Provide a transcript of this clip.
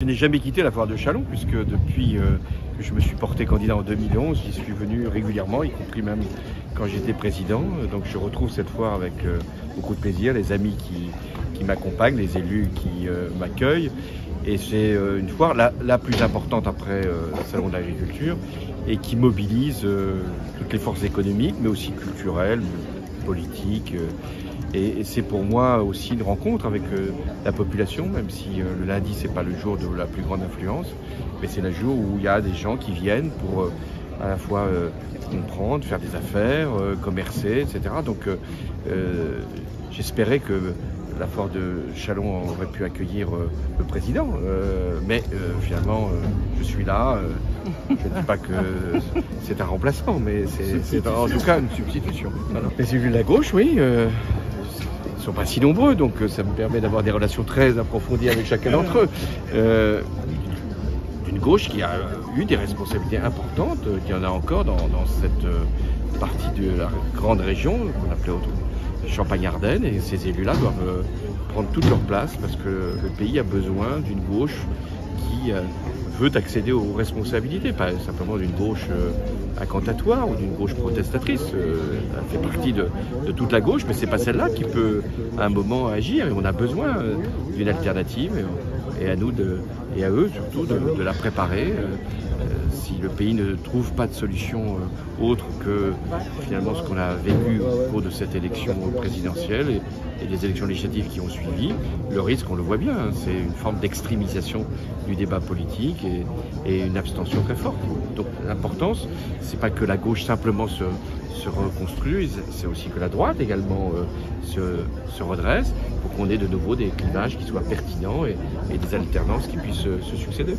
Je n'ai jamais quitté la foire de Châlons puisque depuis que je me suis porté candidat en 2011, j'y suis venu régulièrement, y compris même quand j'étais président. Donc je retrouve cette foire avec beaucoup de plaisir, les amis qui m'accompagnent, les élus qui m'accueillent. Et c'est une foire la plus importante après le Salon de l'Agriculture et qui mobilise toutes les forces économiques, mais aussi culturelles, politiques. Et c'est pour moi aussi une rencontre avec la population, même si le lundi c'est pas le jour de la plus grande influence, mais c'est le jour où il y a des gens qui viennent pour à la fois comprendre, faire des affaires, commercer, etc. Donc j'espérais que la foire de Châlons aurait pu accueillir le président, mais finalement je suis là. Je ne dis pas que c'est un remplaçant, mais c'est en tout cas une substitution. Les élus de la gauche, oui. Ils ne sont pas si nombreux, donc ça me permet d'avoir des relations très approfondies avec chacun d'entre eux. D'une gauche qui a eu des responsabilités importantes, qu'il y en a encore dans cette partie de la grande région qu'on appelait Champagne-Ardenne, et ces élus-là doivent prendre toute leur place parce que le pays a besoin d'une gauche qui veut accéder aux responsabilités, pas simplement d'une gauche incantatoire ou d'une gauche protestatrice. Elle fait partie de toute la gauche, mais c'est pas celle-là qui peut à un moment agir, et on a besoin d'une alternative, et à nous et à eux surtout de la préparer. Si le pays ne trouve pas de solution autre que finalement ce qu'on a vécu au cours de cette élection présidentielle et des élections législatives qui ont suivi, le risque, on le voit bien, c'est une forme d'extrémisation du débat politique et une abstention très forte. Donc l'importance, c'est pas que la gauche simplement se reconstruise, c'est aussi que la droite également se redresse pour qu'on ait de nouveau des clivages qui soient pertinents et des alternances qui puissent se succéder.